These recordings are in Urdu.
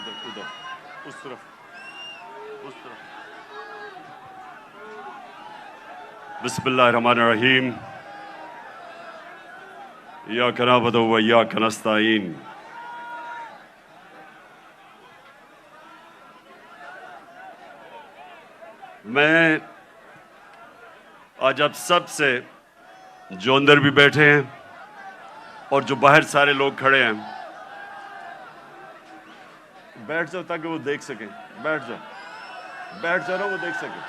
ادھر ادھر اس طرف بسم اللہ الرحمن الرحیم ایاک نعبد و ایاک نستعین میں آج آپ سب سے جو اندر بھی بیٹھے ہیں اور جو باہر سارے لوگ کھڑے ہیں بیٹھ جاؤ تاکہ وہ دیکھ سکیں بیٹھ جاؤ نا وہ دیکھ سکیں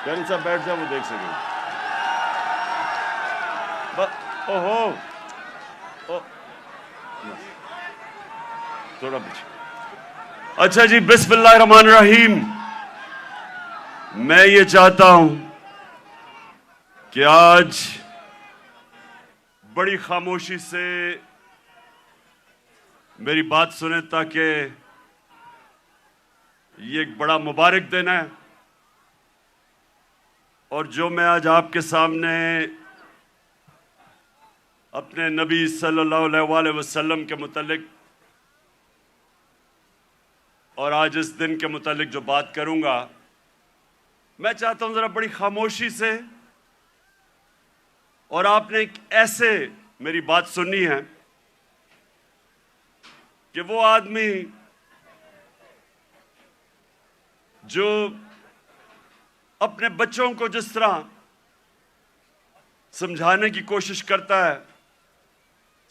یعنی صاحب بیٹھ جاؤ وہ دیکھ سکیں تھوڑا پیچھے اچھا جی بسم اللہ الرحمن الرحیم میں یہ چاہتا ہوں کہ آج بڑی خاموشی سے میری بات سنیں تاکہ یہ ایک بڑا مبارک دن ہے اور جو میں آج آپ کے سامنے اپنے نبی صلی اللہ علیہ وآلہ وسلم کے متعلق اور آج اس دن کے متعلق جو بات کروں گا میں چاہتا ہوں ذرا بڑی خاموشی سے اور آپ نے ایک ایسے میری بات سننی ہے کہ وہ آدمی جو اپنے بچوں کو جس طرح سمجھانے کی کوشش کرتا ہے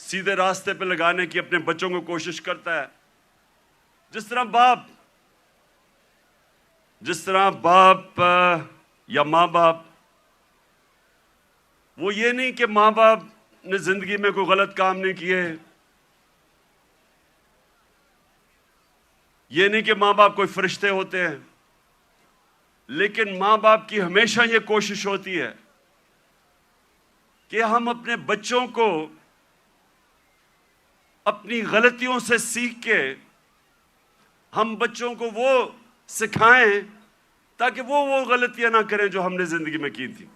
سیدھے راستے پہ لگانے کی اپنے بچوں کو کوشش کرتا ہے جس طرح باپ یا ماں باپ وہ یہ نہیں کہ ماں باپ نے زندگی میں کوئی غلط کام نہیں کیے یہ نہیں کہ ماں باپ کوئی فرشتے ہوتے ہیں لیکن ماں باپ کی ہمیشہ یہ کوشش ہوتی ہے کہ ہم اپنے بچوں کو اپنی غلطیوں سے سیکھ کے ہم بچوں کو وہ سکھائیں تاکہ وہ غلطیاں نہ کریں جو ہم نے زندگی میں کی تھی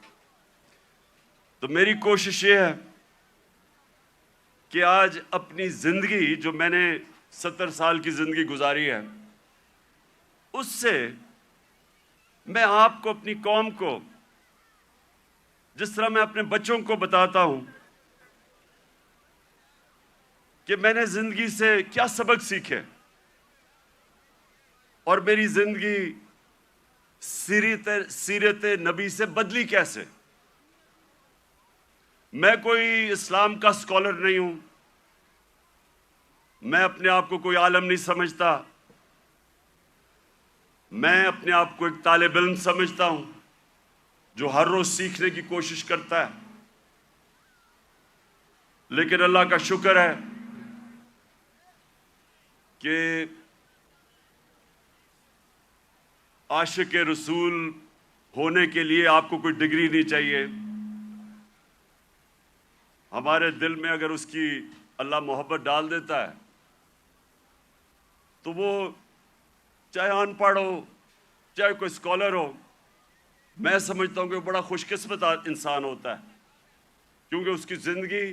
تو میری کوشش یہ ہے کہ آج اپنی زندگی جو میں نے 70 سال کی زندگی گزاری ہے اس سے میں آپ کو اپنی قوم کو جس طرح میں اپنے بچوں کو بتاتا ہوں کہ میں نے زندگی سے کیا سبق سیکھے اور میری زندگی سیرت نبی سے بدلی کیسے میں کوئی اسلام کا اسکالر نہیں ہوں میں اپنے آپ کو کوئی عالم نہیں سمجھتا میں اپنے آپ کو ایک طالب علم سمجھتا ہوں جو ہر روز سیکھنے کی کوشش کرتا ہے لیکن اللہ کا شکر ہے کہ عاشق رسول ہونے کے لیے آپ کو کوئی ڈگری نہیں چاہیے ہمارے دل میں اگر اس کی اللہ محبت ڈال دیتا ہے تو وہ چاہے ان پڑھ ہو چاہے کوئی اسکالر ہو میں سمجھتا ہوں کہ وہ بڑا خوش قسمت انسان ہوتا ہے کیونکہ اس کی زندگی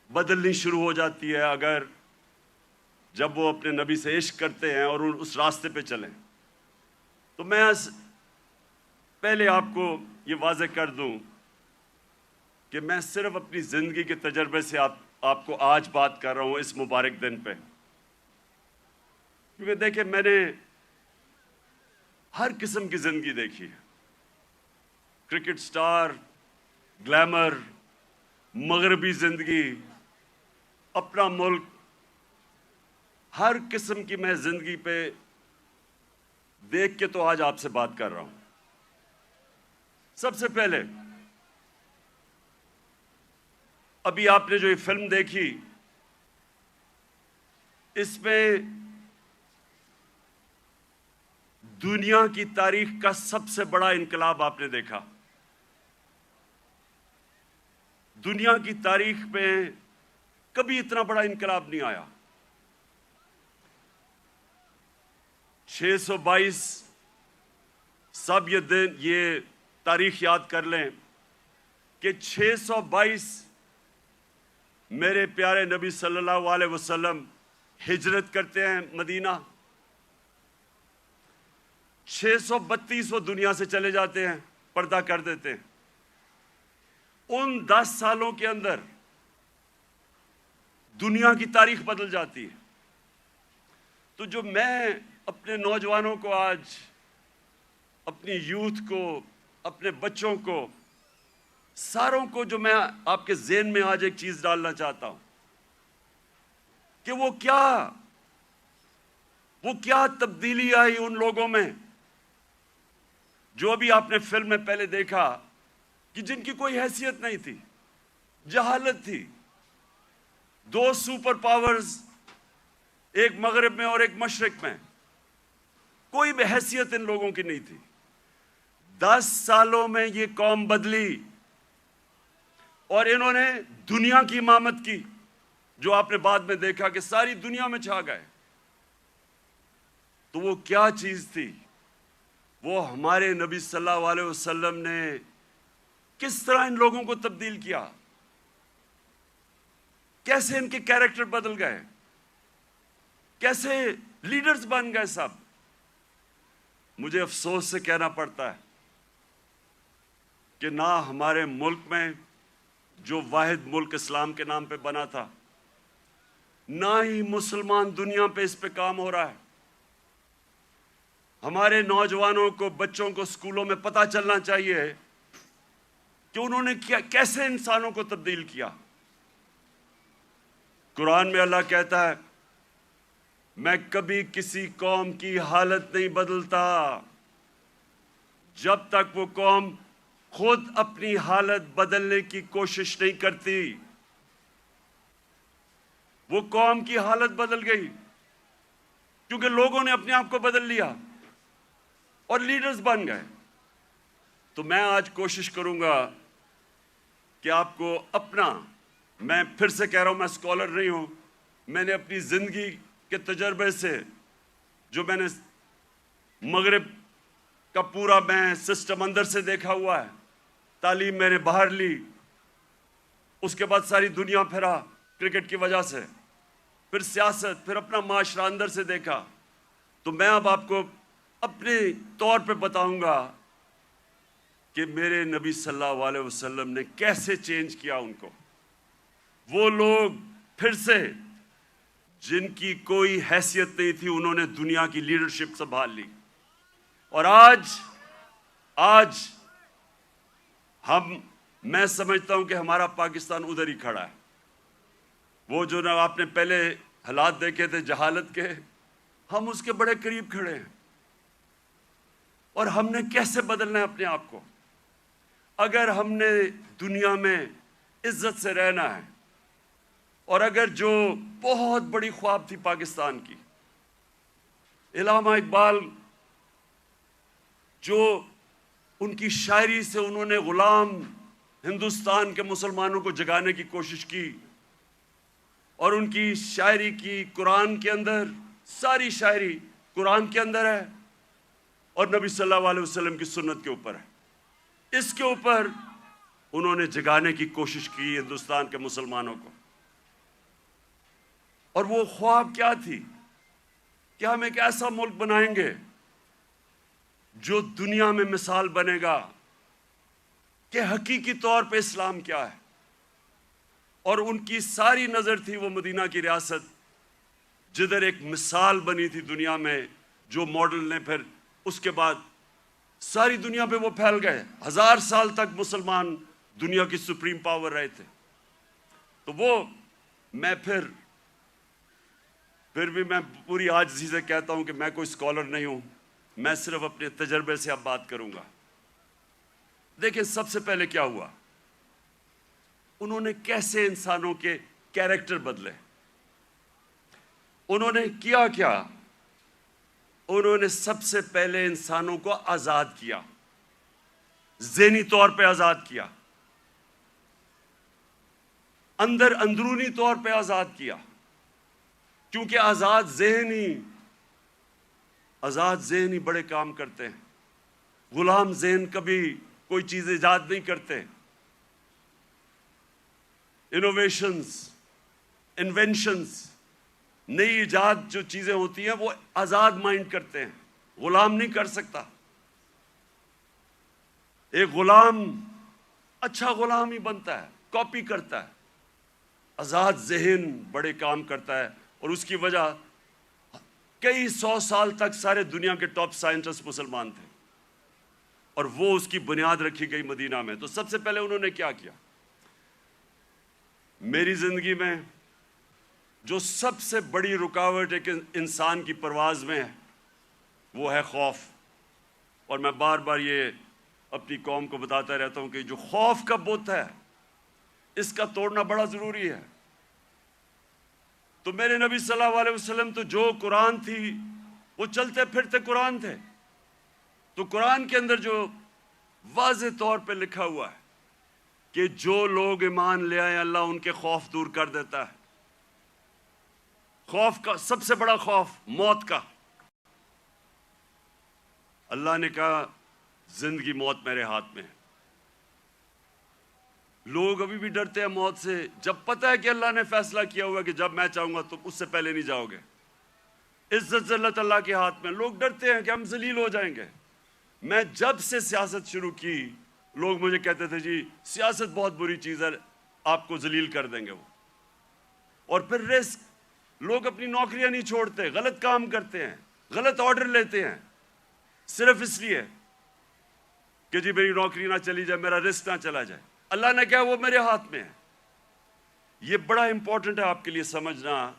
بدلنی شروع ہو جاتی ہے اگر جب وہ اپنے نبی سے عشق کرتے ہیں اور اس راستے پہ چلیں تو میں پہلے آپ کو یہ واضح کر دوں کہ میں صرف اپنی زندگی کے تجربے سے آپ کو آج بات کر رہا ہوں اس مبارک دن پہ کیونکہ دیکھیں میں نے ہر قسم کی زندگی دیکھی ہے کرکٹ سٹار گلیمر مغربی زندگی اپنا ملک ہر قسم کی میں زندگی پہ دیکھ کے تو آج آپ سے بات کر رہا ہوں سب سے پہلے ابھی آپ نے جو یہ فلم دیکھی اس میں دنیا کی تاریخ کا سب سے بڑا انقلاب آپ نے دیکھا دنیا کی تاریخ میں کبھی اتنا بڑا انقلاب نہیں آیا 622 سب یہ تاریخ یاد کر لیں کہ 622 میرے پیارے نبی صلی اللہ علیہ وسلم ہجرت کرتے ہیں مدینہ، 632 وہ دنیا سے چلے جاتے ہیں، پردہ کر دیتے ہیں۔ ان 10 سالوں کے اندر دنیا کی تاریخ بدل جاتی ہے۔ تو جو میں اپنے نوجوانوں کو آج، اپنی یوتھ کو، اپنے بچوں کو، ساروں کو جو میں آپ کے ذہن میں آج ایک چیز ڈالنا چاہتا ہوں کہ وہ کیا تبدیلی آئی ان لوگوں میں جو ابھی آپ نے فلم میں پہلے دیکھا کہ جن کی کوئی حیثیت نہیں تھی، جہالت تھی۔ 2 سپر پاورز، ایک مغرب میں اور ایک مشرق میں، کوئی بھی حیثیت ان لوگوں کی نہیں تھی۔ 10 سالوں میں یہ قوم بدلی اور انہوں نے دنیا کی امامت کی، جو آپ نے بعد میں دیکھا کہ ساری دنیا میں چھا گئے۔ تو وہ کیا چیز تھی؟ وہ ہمارے نبی صلی اللہ علیہ وسلم نے کس طرح ان لوگوں کو تبدیل کیا، کیسے ان کے کیریکٹر بدل گئے، کیسے لیڈرز بن گئے سب۔ مجھے افسوس سے کہنا پڑتا ہے کہ نہ ہمارے ملک میں، جو واحد ملک اسلام کے نام پہ بنا تھا، نہ ہی مسلمان دنیا پہ اس پہ کام ہو رہا ہے۔ ہمارے نوجوانوں کو، بچوں کو اسکولوں میں پتہ چلنا چاہیے کہ انہوں نے کیسے انسانوں کو تبدیل کیا۔ قرآن میں اللہ کہتا ہے، میں کبھی کسی قوم کی حالت نہیں بدلتا جب تک وہ قوم خود اپنی حالت بدلنے کی کوشش نہیں کرتی۔ وہ قوم کی حالت بدل گئی کیونکہ لوگوں نے اپنے آپ کو بدل لیا اور لیڈرز بن گئے۔ تو میں آج کوشش کروں گا کہ آپ کو میں پھر سے کہہ رہا ہوں، میں اسکالر نہیں ہوں، میں نے اپنی زندگی کے تجربے سے، جو میں نے مغرب کا پورا میں سسٹم اندر سے دیکھا ہوا ہے، تعلیم میں نے باہر لی، اس کے بعد ساری دنیا پھرا کرکٹ کی وجہ سے، پھر سیاست، پھر اپنا معاشرہ اندر سے دیکھا، تو میں اب آپ کو اپنے طور پہ بتاؤں گا کہ میرے نبی صلی اللہ علیہ وسلم نے کیسے چینج کیا ان کو۔ وہ لوگ پھر سے، جن کی کوئی حیثیت نہیں تھی، انہوں نے دنیا کی لیڈرشپ سنبھال لی۔ اور آج میں سمجھتا ہوں کہ ہمارا پاکستان ادھر ہی کھڑا ہے۔ وہ جو آپ نے پہلے حالات دیکھے تھے جہالت کے، ہم اس کے بڑے قریب کھڑے ہیں۔ اور ہم نے کیسے بدلنا ہے اپنے آپ کو؟ اگر ہم نے دنیا میں عزت سے رہنا ہے، اور اگر جو بہت بڑی خواب تھی پاکستان کی، علامہ اقبال، جو ان کی شاعری سے انہوں نے غلام ہندوستان کے مسلمانوں کو جگانے کی کوشش کی، اور ان کی شاعری کی قرآن کے اندر، ساری شاعری قرآن کے اندر ہے اور نبی صلی اللہ علیہ وسلم کی سنت کے اوپر ہے۔ اس کے اوپر انہوں نے جگانے کی کوشش کی ہندوستان کے مسلمانوں کو۔ اور وہ خواب کیا تھی کہ ہم ایک ایسا ملک بنائیں گے جو دنیا میں مثال بنے گا کہ حقیقی طور پہ اسلام کیا ہے۔ اور ان کی ساری نظر تھی وہ مدینہ کی ریاست، جدھر ایک مثال بنی تھی دنیا میں، جو ماڈل نے پھر اس کے بعد ساری دنیا پہ وہ پھیل گئے۔ 1000 سال تک مسلمان دنیا کی سپریم پاور رہے تھے۔ تو وہ میں پھر بھی میں پوری عاجزی سے کہتا ہوں کہ میں کوئی اسکالر نہیں ہوں، میں صرف اپنے تجربے سے اب بات کروں گا۔ دیکھیں، سب سے پہلے کیا ہوا، انہوں نے کیسے انسانوں کے کیریکٹر بدلے۔ انہوں نے کیا، انہوں نے سب سے پہلے انسانوں کو آزاد کیا، ذہنی طور پہ آزاد کیا، اندرونی طور پہ آزاد کیا، کیونکہ آزاد ذہنی بڑے کام کرتے ہیں۔ غلام ذہن کبھی کوئی چیز ایجاد نہیں کرتے۔ انوویشنز، انوینشنز، نئی ایجاد جو چیزیں ہوتی ہیں وہ آزاد مائنڈ کرتے ہیں، غلام نہیں کر سکتا. ایک غلام اچھا غلام ہی بنتا ہے، کاپی کرتا ہے. آزاد ذہن بڑے کام کرتا ہے، اور اس کی وجہ کئی 100 سال تک سارے دنیا کے ٹاپ سائنٹسٹ مسلمان تھے، اور وہ اس کی بنیاد رکھی گئی مدینہ میں. تو سب سے پہلے انہوں نے کیا کیا؟ میری زندگی میں جو سب سے بڑی رکاوٹ ایک انسان کی پرواز میں ہے وہ ہے خوف. اور میں بار بار یہ اپنی قوم کو بتاتا رہتا ہوں کہ جو خوف کا بت ہے اس کا توڑنا بڑا ضروری ہے. تو میرے نبی صلی اللہ علیہ وسلم تو جو قرآن تھی وہ چلتے پھرتے قرآن تھے. تو قرآن کے اندر جو واضح طور پہ لکھا ہوا ہے کہ جو لوگ ایمان لے آئے اللہ ان کے خوف دور کر دیتا ہے. خوف کا سب سے بڑا خوف موت کا. اللہ نے کہا زندگی موت میرے ہاتھ میں ہے. لوگ ابھی بھی ڈرتے ہیں موت سے، جب پتہ ہے کہ اللہ نے فیصلہ کیا ہوا کہ جب میں چاہوں گا تم اس سے پہلے نہیں جاؤ گے. عزت ذلت اللہ کے ہاتھ میں. لوگ ڈرتے ہیں کہ ہم ذلیل ہو جائیں گے. میں جب سے سیاست شروع کی لوگ مجھے کہتے تھے جی سیاست بہت بری چیز ہے، آپ کو ذلیل کر دیں گے وہ. اور پھر رسک، لوگ اپنی نوکریاں نہیں چھوڑتے، غلط کام کرتے ہیں، غلط آرڈر لیتے ہیں صرف اس لیے کہ جی میری نوکری نہ چلی جائے، میرا رسک نہ چلا جائے. اللہ نے کہا وہ میرے ہاتھ میں ہے. یہ بڑا امپورٹنٹ ہے آپ کے لیے سمجھنا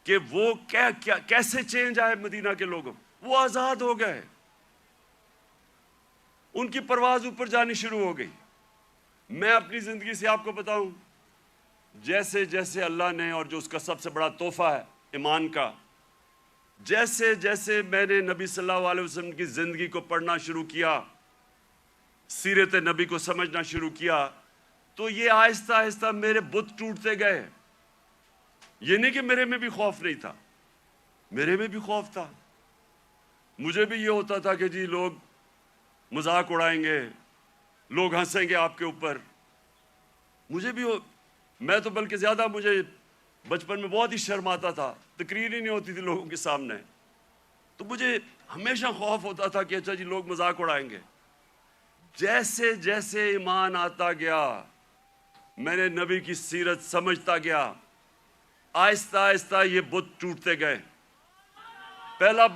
کہ وہ کیسے چینج آئے مدینہ کے لوگوں. وہ آزاد ہو گئے، ان کی پرواز اوپر جانی شروع ہو گئی. میں اپنی زندگی سے آپ کو بتاؤں، جیسے جیسے اللہ نے، اور جو اس کا سب سے بڑا تحفہ ہے ایمان کا، جیسے جیسے میں نے نبی صلی اللہ علیہ وسلم کی زندگی کو پڑھنا شروع کیا، سیرت نبی کو سمجھنا شروع کیا، تو یہ آہستہ آہستہ میرے بت ٹوٹتے گئے. یہ نہیں کہ میرے میں بھی خوف نہیں تھا، میرے میں بھی خوف تھا. مجھے بھی یہ ہوتا تھا کہ جی لوگ مذاق اڑائیں گے، لوگ ہنسیں گے آپ کے اوپر. مجھے بھی میں تو بلکہ زیادہ، مجھے بچپن میں بہت ہی شرم آتا تھا، تقریر ہی نہیں ہوتی تھی لوگوں کے سامنے. تو مجھے ہمیشہ خوف ہوتا تھا کہ اچھا جی لوگ مذاق اڑائیں گے. جیسے جیسے ایمان آتا گیا، میں نے نبی کی سیرت سمجھتا گیا، آہستہ آہستہ یہ بت ٹوٹتے گئے. پہلا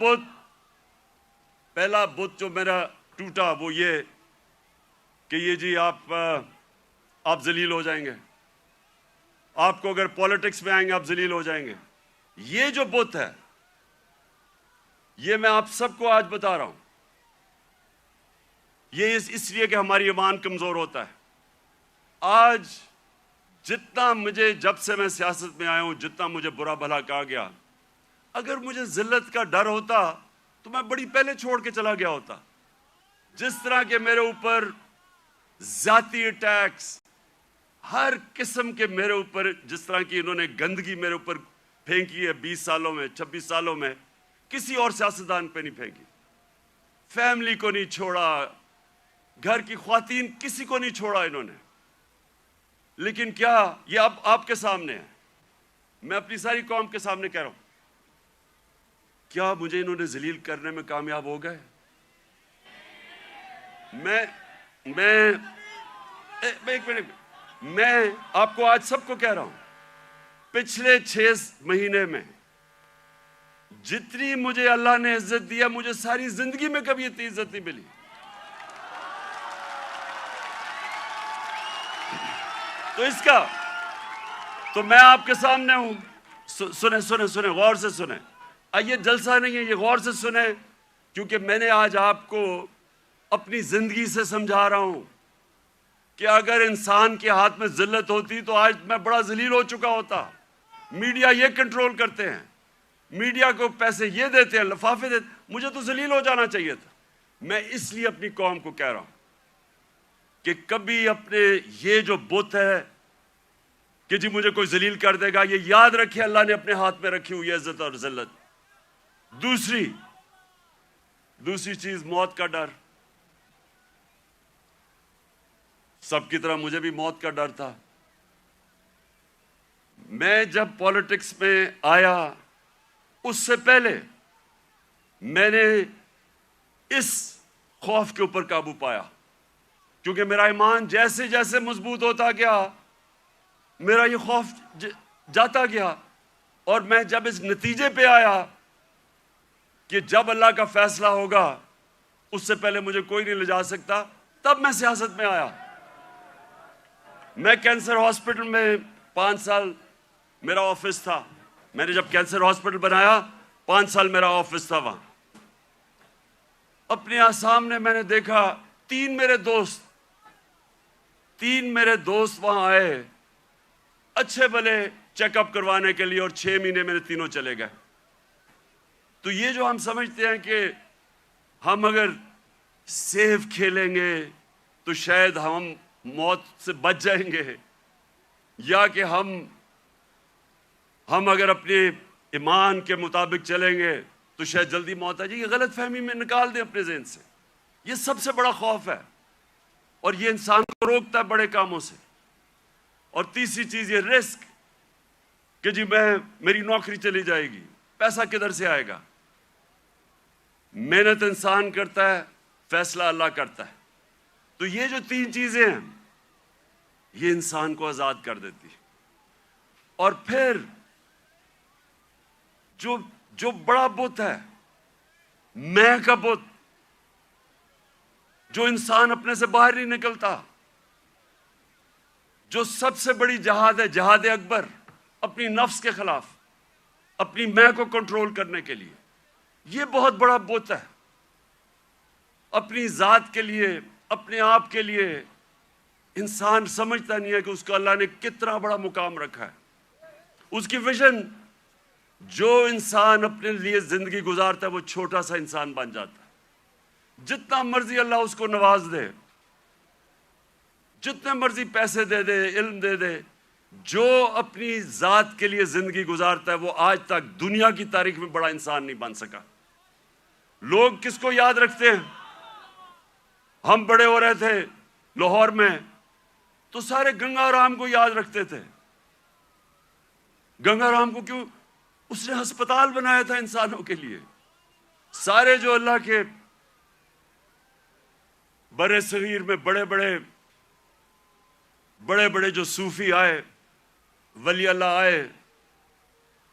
بت جو میرا ٹوٹا وہ یہ کہ یہ جی آپ ذلیل ہو جائیں گے، آپ کو اگر پولیٹکس میں آئیں گے آپ ذلیل ہو جائیں گے. یہ جو بت ہے یہ میں آپ سب کو آج بتا رہا ہوں، یہ اس لیے کہ ہماری ایمان کمزور ہوتا ہے. آج جتنا مجھے، جب سے میں سیاست میں آیا ہوں، جتنا مجھے برا بھلا کہا گیا، اگر مجھے ذلت کا ڈر ہوتا تو میں بڑی پہلے چھوڑ کے چلا گیا ہوتا. جس طرح کے میرے اوپر ذاتی اٹیکس، ہر قسم کے میرے اوپر، جس طرح کی انہوں نے گندگی میرے اوپر پھینکی ہے 20 سالوں میں، 26 سالوں میں، کسی اور سیاستدان پہ نہیں پھینکی. فیملی کو نہیں چھوڑا، گھر کی خواتین، کسی کو نہیں چھوڑا انہوں نے. لیکن کیا یہ اب آپ کے سامنے ہے، میں اپنی ساری قوم کے سامنے کہہ رہا ہوں، کیا مجھے انہوں نے ذلیل کرنے میں کامیاب ہو گئے؟ ایک منٹ، میں آپ کو آج سب کو کہہ رہا ہوں، پچھلے 6 مہینے میں جتنی مجھے اللہ نے عزت دیا، مجھے ساری زندگی میں کبھی اتنی عزت نہیں ملی. تو اس کا تو میں آپ کے سامنے ہوں. سنیں غور سے سنیں. یہ جلسہ نہیں ہے، یہ غور سے سنیں، کیونکہ میں نے آج آپ کو اپنی زندگی سے سمجھا رہا ہوں کہ اگر انسان کے ہاتھ میں ذلت ہوتی تو آج میں بڑا ذلیل ہو چکا ہوتا. میڈیا یہ کنٹرول کرتے ہیں، میڈیا کو پیسے یہ دیتے ہیں، لفافے دیتے ہیں. مجھے تو ذلیل ہو جانا چاہیے تھا. میں اس لیے اپنی قوم کو کہہ رہا ہوں کہ کبھی اپنے یہ جو بت ہے کہ جی مجھے کوئی ذلیل کر دے گا، یہ یاد رکھے اللہ نے اپنے ہاتھ میں رکھی ہوئی عزت اور ذلت. دوسری چیز موت کا ڈر. سب کی طرح مجھے بھی موت کا ڈر تھا. میں جب پالیٹکس میں آیا اس سے پہلے میں نے اس خوف کے اوپر قابو پایا، کیونکہ میرا ایمان جیسے جیسے مضبوط ہوتا گیا میرا یہ خوف جاتا گیا، اور میں جب اس نتیجے پہ آیا کہ جب اللہ کا فیصلہ ہوگا اس سے پہلے مجھے کوئی نہیں لے جا سکتا، تب میں سیاست میں آیا۔ میں کینسر ہاسپٹل میں 5 سال میرا آفس تھا، میں نے جب کینسر ہاسپٹل بنایا 5 سال میرا آفس تھا وہاں۔ اپنے سامنے میں نے دیکھا 3 میرے دوست وہاں آئے اچھے بھلے چیک اپ کروانے کے لیے، اور 6 مہینے میں تینوں چلے گئے۔ تو یہ جو ہم سمجھتے ہیں کہ ہم اگر سیف کھیلیں گے تو شاید ہم موت سے بچ جائیں گے، یا کہ ہم اگر اپنے ایمان کے مطابق چلیں گے تو شاید جلدی موت آ جائے، یہ غلط فہمی میں نکال دیں اپنے ذہن سے۔ یہ سب سے بڑا خوف ہے، اور یہ انسان کو روکتا ہے بڑے کاموں سے۔ اور تیسری چیز یہ رسک، کہ جی میری نوکری چلی جائے گی، پیسہ کدھر سے آئے گا؟ محنت انسان کرتا ہے، فیصلہ اللہ کرتا ہے۔ تو یہ جو 3 چیزیں ہیں یہ انسان کو آزاد کر دیتی۔ اور پھر جو بڑا بت ہے، میں کا بت، جو انسان اپنے سے باہر نہیں نکلتا، جو سب سے بڑی جہاد ہے، جہاد اکبر، اپنی نفس کے خلاف، اپنی میں کو کنٹرول کرنے کے لیے، یہ بہت بڑا بت ہے۔ اپنی ذات کے لیے، اپنے آپ کے لیے انسان سمجھتا نہیں ہے کہ اس کو اللہ نے کتنا بڑا مقام رکھا ہے۔ اس کی ویژن، جو انسان اپنے لیے زندگی گزارتا ہے وہ چھوٹا سا انسان بن جاتا ہے۔ جتنا مرضی اللہ اس کو نواز دے، جتنے مرضی پیسے دے دے، علم دے دے، جو اپنی ذات کے لیے زندگی گزارتا ہے وہ آج تک دنیا کی تاریخ میں بڑا انسان نہیں بن سکا۔ لوگ کس کو یاد رکھتے ہیں؟ ہم بڑے ہو رہے تھے لاہور میں تو سارے گنگا رام کو یاد رکھتے تھے۔ گنگا رام کو کیوں؟ اس نے ہسپتال بنایا تھا انسانوں کے لیے۔ سارے جو اللہ کے برے صغیر میں بڑے بڑے جو صوفی آئے، ولی اللہ آئے،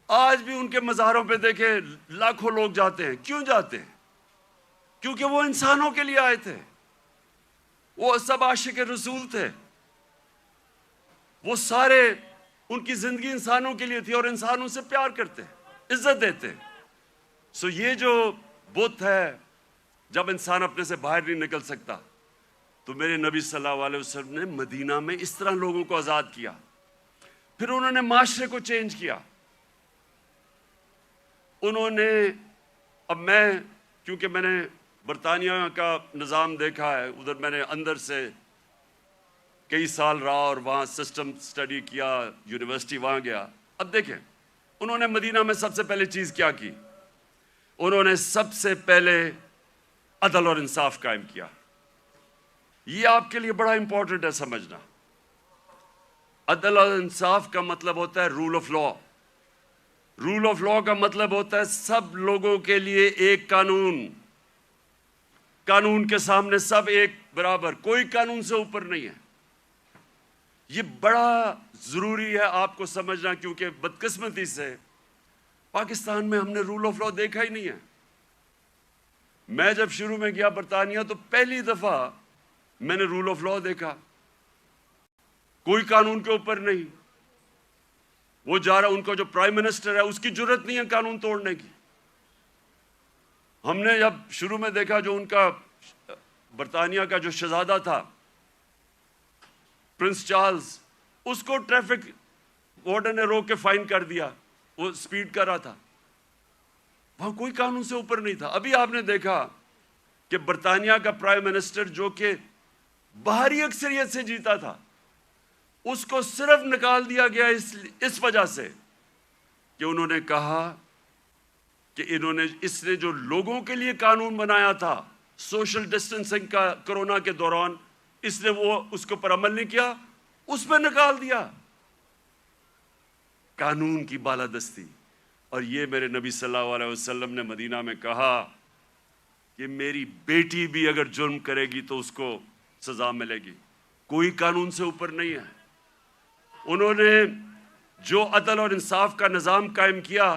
آج بھی ان کے مزاروں پہ دیکھیں لاکھوں لوگ جاتے ہیں۔ کیوں جاتے ہیں؟ کیونکہ وہ انسانوں کے لیے آئے تھے، وہ سب عاشق رسول تھے، وہ سارے ان کی زندگی انسانوں کے لیے تھی، اور انسانوں سے پیار کرتے، عزت دیتے۔ سو یہ جو بت ہے، جب انسان اپنے سے باہر نہیں نکل سکتا، تو میرے نبی صلی اللہ علیہ وسلم نے مدینہ میں اس طرح لوگوں کو آزاد کیا۔ پھر انہوں نے معاشرے کو چینج کیا۔ انہوں نے، اب کیونکہ میں نے برطانیہ کا نظام دیکھا ہے، ادھر میں نے اندر سے کئی سال رہا اور وہاں سسٹم سٹڈی کیا، یونیورسٹی وہاں گیا۔ اب دیکھیں انہوں نے مدینہ میں سب سے پہلے چیز کیا کی؟ انہوں نے سب سے پہلے عدل اور انصاف قائم کیا۔ یہ آپ کے لیے بڑا امپورٹنٹ ہے سمجھنا۔ عدل اور انصاف کا مطلب ہوتا ہے rule of law. Rule of law کا مطلب ہوتا ہے سب لوگوں کے لیے ایک قانون، قانون کے سامنے سب ایک برابر، کوئی قانون سے اوپر نہیں ہے۔ یہ بڑا ضروری ہے آپ کو سمجھنا، کیونکہ بدقسمتی سے پاکستان میں ہم نے رول آف لا دیکھا ہی نہیں ہے۔ میں جب شروع میں گیا برطانیہ تو پہلی دفعہ میں نے رول آف لا دیکھا، کوئی قانون کے اوپر نہیں۔ وہ جا رہا، ان کا جو پرائم منسٹر ہے اس کی جرت نہیں ہے قانون توڑنے کی۔ ہم نے جب شروع میں دیکھا جو ان کا برطانیہ کا جو شہزادہ تھا پرنس چارلز، اس کو ٹریفک وارڈن نے روک کے فائن کر دیا، وہ سپیڈ کر رہا تھا۔ وہاں کوئی قانون سے اوپر نہیں تھا۔ ابھی آپ نے دیکھا کہ برطانیہ کا پرائم منسٹر جو کہ باہری اکثریت سے جیتا تھا، اس کو صرف نکال دیا گیا اس وجہ سے کہ انہوں نے کہا کہ اس نے جو لوگوں کے لیے قانون بنایا تھا سوشل ڈسٹنسنگ کا کرونا کے دوران، اس نے اس کے اوپر عمل نہیں کیا، اس پہ نکال دیا۔ قانون کی بالادستی، اور یہ میرے نبی صلی اللہ علیہ وسلم نے مدینہ میں کہا کہ میری بیٹی بھی اگر جرم کرے گی تو اس کو سزا ملے گی، کوئی قانون سے اوپر نہیں ہے۔ انہوں نے جو عدل اور انصاف کا نظام قائم کیا،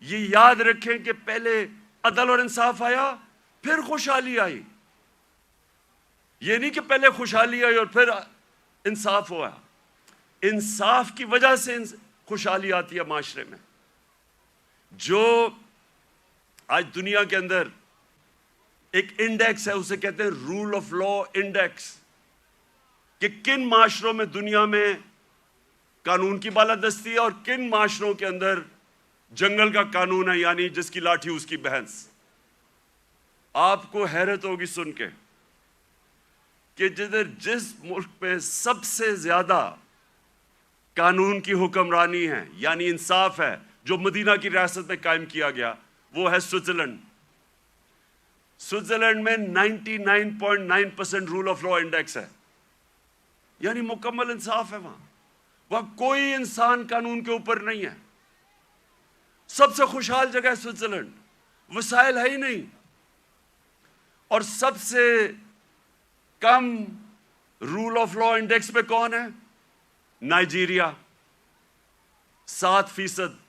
یہ یاد رکھیں کہ پہلے عدل اور انصاف آیا پھر خوشحالی آئی، یہ نہیں کہ پہلے خوشحالی آئی اور پھر انصاف ہوا۔ انصاف کی وجہ سے خوشحالی آتی ہے معاشرے میں۔ جو آج دنیا کے اندر ایک انڈیکس ہے، اسے کہتے ہیں رول آف لا انڈیکس، کہ کن معاشروں میں دنیا میں قانون کی بالادستی ہے اور کن معاشروں کے اندر جنگل کا قانون ہے، یعنی جس کی لاٹھی اس کی بھینس۔ آپ کو حیرت ہوگی سن کے کہ جس ملک میں سب سے زیادہ قانون کی حکمرانی ہے، یعنی انصاف ہے، جو مدینہ کی ریاست میں قائم کیا گیا، وہ ہے سوئٹزرلینڈ۔ سوئٹزرلینڈ میں 99.9% رول آف لا انڈیکس ہے، یعنی مکمل انصاف ہے وہاں کوئی انسان قانون کے اوپر نہیں ہے۔ سب سے خوشحال جگہ ہے سوئٹزرلینڈ، وسائل ہے ہی نہیں۔ اور سب سے کم رول آف لا انڈیکس پہ کون ہے؟ نائجیریا، 7%۔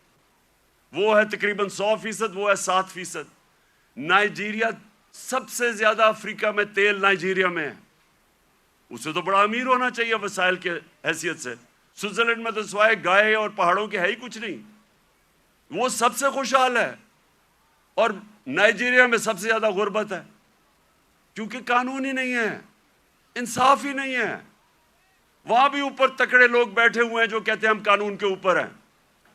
وہ ہے تقریباً 100%، وہ ہے 7%۔ نائجیریا سب سے زیادہ افریقہ میں تیل نائجیریا میں ہے، اسے تو بڑا امیر ہونا چاہیے وسائل کے حیثیت سے۔ سوئٹزرلینڈ میں تو سوائے گائے اور پہاڑوں کے ہے ہی کچھ نہیں، وہ سب سے خوشحال ہے۔ اور نائجیریا میں سب سے زیادہ غربت ہے، کیونکہ قانون ہی نہیں ہے، انصاف ہی نہیں ہے۔ وہاں بھی اوپر تکڑے لوگ بیٹھے ہوئے ہیں جو کہتے ہیں ہم قانون کے اوپر ہیں،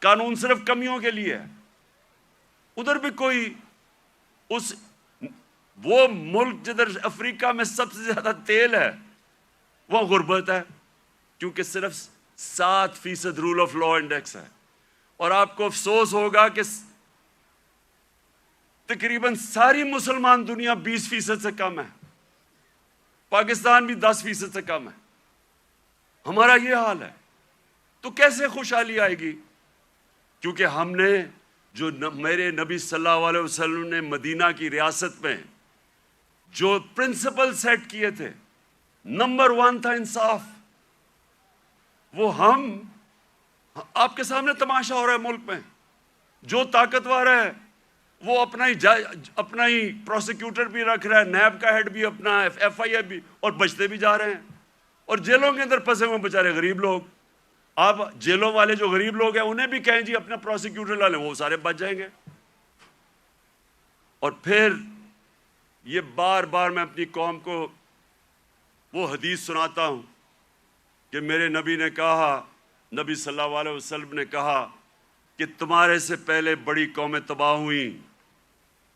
قانون صرف کمیوں کے لیے ہے۔ ادھر بھی کوئی وہ ملک جدھر افریقہ میں سب سے زیادہ تیل ہے، وہاں غربت ہے، کیونکہ صرف 7% رول آف لا انڈیکس ہے۔ اور آپ کو افسوس ہوگا کہ تقریباً ساری مسلمان دنیا 20% سے کم ہے، پاکستان بھی 10% سے کم ہے، ہمارا یہ حال ہے۔ تو کیسے خوشحالی آئے گی؟ کیونکہ ہم نے جو میرے نبی صلی اللہ علیہ وسلم نے مدینہ کی ریاست میں جو پرنسپل سیٹ کیے تھے، نمبر 1 تھا انصاف۔ وہ آپ کے سامنے تماشا ہو رہا ہے ملک میں، جو طاقتور ہے وہ اپنا ہی پروسیکیوٹر بھی رکھ رہا ہے، نیب کا ہیڈ بھی اپنا، ایف آئی اے بھی، اور بچتے بھی جا رہے ہیں۔ اور جیلوں کے اندر پھنسے ہوئے بیچارے غریب لوگ۔ آپ جیلوں والے جو غریب لوگ ہیں انہیں بھی کہیں جی اپنا پروسیکیوٹر لا لیں، وہ سارے بچ جائیں گے۔ اور پھر یہ بار بار میں اپنی قوم کو وہ حدیث سناتا ہوں کہ میرے نبی نے کہا، نبی صلی اللہ علیہ وسلم نے کہا کہ تمہارے سے پہلے بڑی قومیں تباہ ہوئیں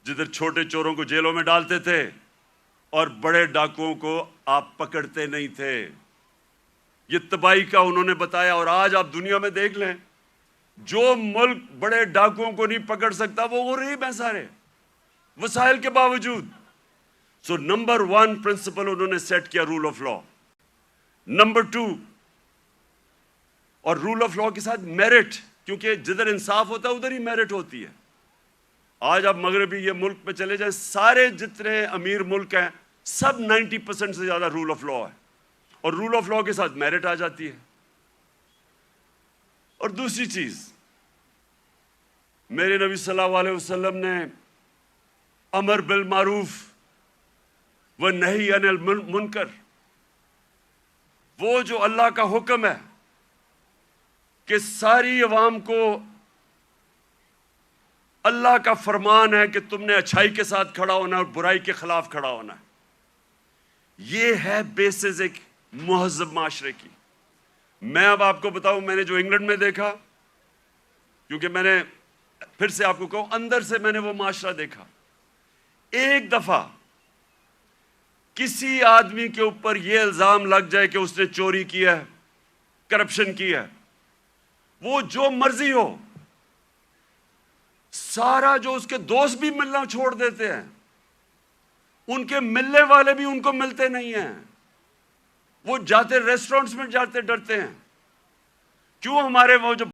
جدھر چھوٹے چوروں کو جیلوں میں ڈالتے تھے اور بڑے ڈاکوؤں کو آپ پکڑتے نہیں تھے۔ یہ تباہی کا انہوں نے بتایا۔ اور آج آپ دنیا میں دیکھ لیں، جو ملک بڑے ڈاکوؤں کو نہیں پکڑ سکتا وہ غریب ہیں سارے، وسائل کے باوجود۔ سو نمبر 1 پرنسپل انہوں نے سیٹ کیا رول آف لا۔ نمبر 2، اور رول آف لا کے ساتھ میرٹ، کیونکہ جدھر انصاف ہوتا ہے ادھر ہی میرٹ ہوتی ہے۔ آج آپ مغربی یہ ملک پہ چلے جائیں، سارے جتنے امیر ملک ہیں سب 90% سے زیادہ رول آف لا ہے، اور رول آف لا کے ساتھ میرٹ آ جاتی ہے۔ اور دوسری چیز، میرے نبی صلی اللہ علیہ وسلم نے امر بالمعروف و نہی عن المنکر، وہ جو اللہ کا حکم ہے کہ ساری عوام کو اللہ کا فرمان ہے کہ تم نے اچھائی کے ساتھ کھڑا ہونا اور برائی کے خلاف کھڑا ہونا ہے، یہ ہے بیسز ایک مہذب معاشرے کی۔ میں اب آپ کو بتاؤں، میں نے جو انگلینڈ میں دیکھا، کیونکہ میں نے پھر سے آپ کو کہوں اندر سے میں نے وہ معاشرہ دیکھا، ایک دفعہ کسی آدمی کے اوپر یہ الزام لگ جائے کہ اس نے چوری کی ہے، کرپشن کی ہے، وہ جو مرضی ہو، سارا جو اس کے دوست بھی ملنا چھوڑ دیتے ہیں، ان کے ملنے والے بھی ان کو ملتے نہیں ہیں، وہ جاتے ریسٹورنٹس میں جاتے ڈرتے ہیں۔ کیوں؟ ہمارے وہ جو